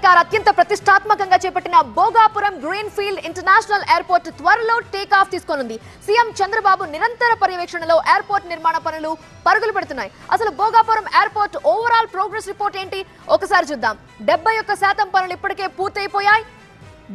సర్కార్ అత్యంత ప్రతిష్టాత్మకంగా చేపట్టిన భోగాపురం గ్రీన్ఫీల్డ్ ఇంటర్నేషనల్ ఎయిర్పోర్ట్ త్వరలో టేక్ ఆఫ్ తీసుకోనుంది. సీఎం చంద్రబాబు నిరంతర పర్యవేక్షణలో ఎయిర్పోర్ట్ నిర్మాణ పనులు పరుగులు పెడుతున్నాయి. అసలు Bhogapuram airport overall progress report ఏంటి ఒకసారి చూద్దాం. 71% పనులు ఇప్పటికే పూర్తయిపోయాయి.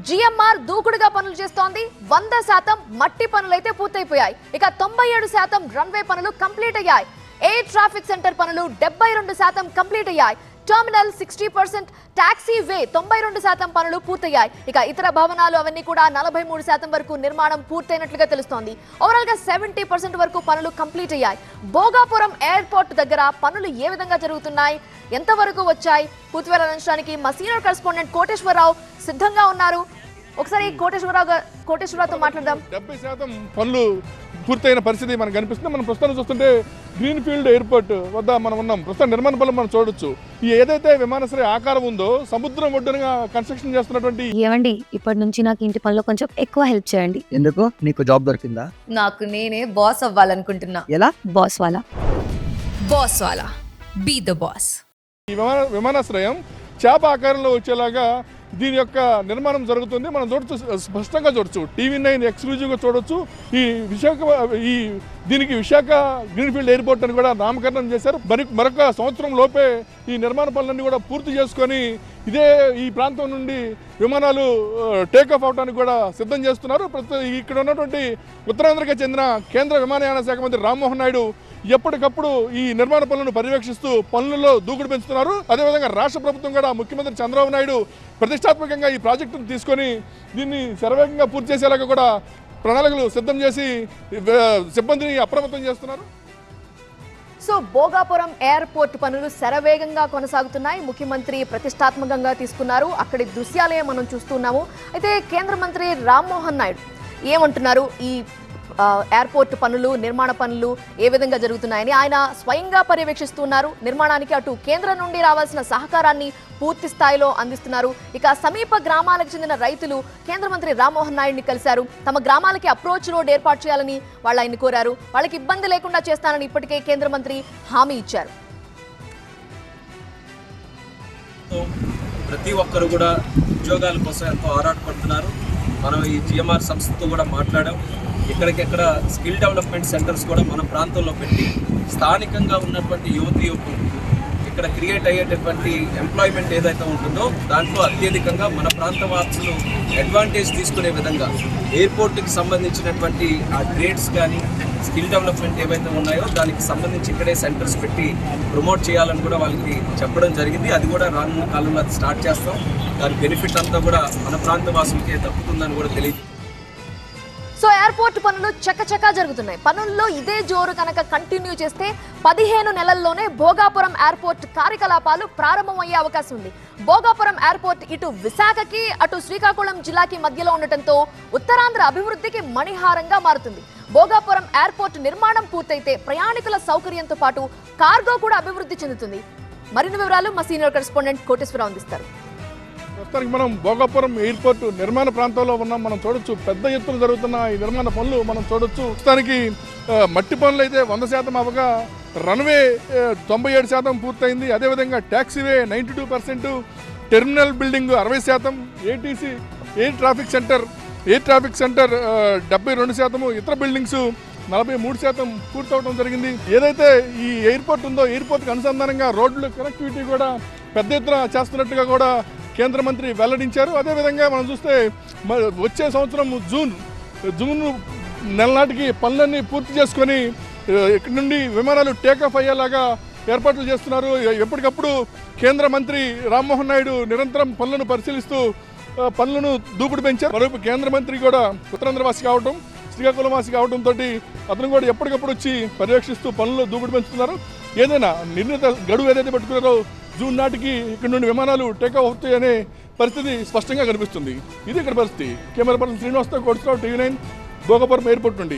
జిఎంఆర్ దూకుడుగా పనులు చేస్తోంది. 100% మట్టి పనులైతే పూర్తయిపోయాయి. ఇక 97% రన్వే పనులు కంప్లీట్ అయ్యాయి. ఎయిర్ ట్రాఫిక్ సెంటర్ పనులు 72% కంప్లీట్ అయ్యాయి. టర్మినల్ 60%, టాక్సీ వే 92% పనులు పూర్తయ్యాయి. ఇక ఇతర భవనాలు అవన్నీ కూడా 43% వరకు నిర్మాణం పూర్తయినట్లుగా తెలుస్తోంది. ఓవరాల్ గా 70% వరకు పనులు కంప్లీట్ అయ్యాయి. భోగాపురం ఎయిర్పోర్ట్ దగ్గర పనులు ఏ విధంగా జరుగుతున్నాయి, ఎంతవరకు వచ్చాయి, పూర్తి వివరానికి మా సీనియర్ కరెస్పాండెంట్ కోటేశ్వరరావు సిద్ధంగా ఉన్నారు. ఒకసారి కోటేశ్వరరావుతో మాట్లాడదాం. 70% పనులు పూర్తయిన పరిస్థితి మనకు కనిపిస్తుంది. మనం ప్రస్తుతం చూస్తుంటే గ్రీన్ఫీల్డ్ ఎయిర్పోర్ట్ వద్ద మనం ఉన్నాం. ప్రస్తుతం నిర్మాణ పనులు మనం చూడొచ్చు. ఈ ఏదైతే విమానాశ్రయ ఆకారం ఉందో సముద్రం ఒడ్డునగా కన్స్ట్రక్షన్ చేస్తున్నటువంటి ఏమండి, ఇప్పటి నుంచి నాకు ఇంటి పనిలో కొంచెం ఎక్కువ హెల్ప్ చేయండి. ఎందుకు? నీకు జాబ్ దొరికిందా? నాకు నేనే బాస్ అవ్వాలనుకుంటున్నా. ఎలా? బాస్ వాలా బీ ద బాస్. ఈ విమానాశ్రయం చేప ఆకారంలో వచ్చేలాగా దీని యొక్క నిర్మాణం జరుగుతుంది. మనం చూడొచ్చు, స్పష్టంగా చూడొచ్చు. TV9 ఎక్స్క్లూజివ్గా చూడొచ్చు. దీనికి విశాఖ గ్రీన్ఫీల్డ్ ఎయిర్పోర్ట్ అని కూడా నామకరణం చేశారు. మరొక సంవత్సరం లోపే ఈ నిర్మాణ పనులన్నీ కూడా పూర్తి చేసుకొని ఈ ప్రాంతం నుండి విమానాలు టేకాఫ్ అవడానికి కూడా సిద్ధం చేస్తున్నారు. ఇక్కడ ఉన్నటువంటి ఉత్తరాంధ్రకి చెందిన కేంద్ర విమానయాన శాఖ మంత్రి రామ్మోహన్ నాయుడు ఎప్పటికప్పుడు ఈ నిర్మాణ పనులను పర్యవేక్షిస్తూ పనులలో దూకుడు పెంచుతున్నారు. అదేవిధంగా రాష్ట్ర ప్రభుత్వం కూడా ముఖ్యమంత్రి చంద్రబాబు నాయుడు ప్రతిష్టాత్మకంగా ఈ ప్రాజెక్టును తీసుకొని దీన్ని శరవేగంగా పూర్తి చేసేలాగా కూడా ప్రణాళికలు సిద్ధం చేసి సిబ్బందిని అప్రమత్తం చేస్తున్నారు. సో భోగాపురం ఎయిర్పోర్ట్ పనులు శరవేగంగా కొనసాగుతున్నాయి. ముఖ్యమంత్రి ప్రతిష్టాత్మకంగా తీసుకున్నారు. అక్కడి దృశ్యాలే మనం చూస్తున్నాము. అయితే కేంద్ర మంత్రి రామ్మోహన్ నాయుడు ఏమంటున్నారు, ఈ ఎయిర్పోర్ట్ పనులు, నిర్మాణ పనులు ఏ విధంగా జరుగుతున్నాయని ఆయన స్వయంగా పర్యవేక్షిస్తున్నారు. నిర్మాణానికి అటు కేంద్రం నుండి రావాల్సిన సహకారాన్ని పూర్తి స్థాయిలో అందిస్తున్నారు. ఇక సమీప గ్రామాలకు చెందిన రైతులు కేంద్ర మంత్రి రామ్మోహన్ నాయుడిని కలిశారు. తమ గ్రామాలకి అప్రోచ్ రోడ్ ఏర్పాటు చేయాలని వాళ్ళు ఆయన కోరారు. వాళ్ళకి ఇబ్బంది లేకుండా చేస్తానని ఇప్పటికే కేంద్ర మంత్రి హామీ ఇచ్చారు. ప్రతి ఒక్కరు కూడా ఉద్యోగాల కోసం ఎంతో ఆరాటపడుతున్నారు. మనం ఈ జిఎంఆర్ సంస్థతో కూడా మాట్లాడాం. ఎక్కడికెక్కడ స్కిల్ డెవలప్మెంట్ సెంటర్స్ కూడా మన ప్రాంతంలో పెట్టి స్థానికంగా ఉన్నటువంటి యువకులు ఇక్కడ క్రియేట్ అయ్యేటటువంటి ఎంప్లాయ్మెంట్ ఏదైతే ఉంటుందో దాంట్లో అత్యధికంగా మన ప్రాంత వాసులు అడ్వాంటేజ్ తీసుకునే విధంగా ఎయిర్పోర్ట్కి సంబంధించినటువంటి ఆ ట్రేడ్స్ కానీ స్కిల్ డెవలప్మెంట్ ఏవైతే ఉన్నాయో దానికి సంబంధించి ఇక్కడే సెంటర్స్ పెట్టి ప్రమోట్ చేయాలని కూడా వాళ్ళకి చెప్పడం జరిగింది. అది కూడా రానున్న కాలంలో అది స్టార్ట్ చేస్తాం. దాని బెనిఫిట్ అంతా కూడా మన ప్రాంత వాసులకే దక్కుతుందని కూడా తెలియదు. సో ఎయిర్పోర్ట్ పనులు చకచకా జరుగుతున్నాయి. పనుల్లో ఇదే జోరు కనుక కంటిన్యూ చేస్తే 15 నెలల్లోనే భోగాపురం ఎయిర్పోర్ట్ కార్యకలాపాలు ప్రారంభమయ్యే అవకాశం ఉంది. భోగాపురం ఎయిర్పోర్ట్ ఇటు విశాఖకి అటు శ్రీకాకుళం జిల్లాకి మధ్యలో ఉండటంతో ఉత్తరాంధ్ర అభివృద్ధికి మణిహారంగా మారుతుంది. భోగాపురం ఎయిర్పోర్ట్ నిర్మాణం పూర్తయితే ప్రయాణికుల సౌకర్యంతో పాటు కార్గో కూడా అభివృద్ధి చెందుతుంది. మరిన్ని వివరాలు మా సీనియర్ కరెస్పాండెంట్ కోటేశ్వరరావు అందిస్తారు. ప్రస్తుతానికి మనం భోగాపురం ఎయిర్పోర్ట్ నిర్మాణ ప్రాంతంలో ఉన్నాం. మనం చూడొచ్చు, పెద్ద ఎత్తున జరుగుతున్న ఈ నిర్మాణ పనులు మనం చూడొచ్చు. ప్రస్తుతానికి మట్టి పనులు అయితే 100% అవగా రన్వే 97% పూర్తయింది. అదేవిధంగా టాక్సీవే 92%, terminal building 60%, ATC air traffic centre 72%, ఇతర బిల్డింగ్స్ 43% పూర్తవడం జరిగింది. ఏదైతే ఈ ఎయిర్పోర్ట్ ఉందో ఎయిర్పోర్ట్కి అనుసంధానంగా రోడ్లు కనెక్టివిటీ కూడా పెద్ద ఎత్తున చేస్తున్నట్టుగా కూడా కేంద్ర మంత్రి వెల్లడించారు. అదేవిధంగా మనం చూస్తే వచ్చే సంవత్సరం జూన్ నెల నాటికి పనులన్నీ పూర్తి చేసుకొని ఇక్కడి నుండి విమానాలు టేకాఫ్ అయ్యేలాగా ఏర్పాట్లు చేస్తున్నారు. ఎప్పటికప్పుడు కేంద్ర మంత్రి రామ్మోహన్ నాయుడు నిరంతరం పనులను పరిశీలిస్తూ పనులను దూకుడు పెంచారు. మరోవైపు కేంద్ర మంత్రి కూడా ఉత్తరాంధ్రవాసి కావడం, శ్రీకాకుళం వాసి కావడంతో అతను కూడా ఎప్పటికప్పుడు వచ్చి పర్యవేక్షిస్తూ పనులు దూకుడు పెంచుతున్నారు. ఏదైనా నిర్ణీత గడువు ఏదైతే పెట్టుకున్నారో జూన్ నాటికి ఇక్కడ నుండి విమానాలు టేకాఫ్ అవుతాయనే పరిస్థితి స్పష్టంగా కనిపిస్తుంది. ఇది ఇక్కడ పరిస్థితి. కెమెరా పర్సన్ శ్రీనివాస్తో కోటేశ్వరరావు, TV9 భోగాపురం ఎయిర్పోర్ట్ నుండి.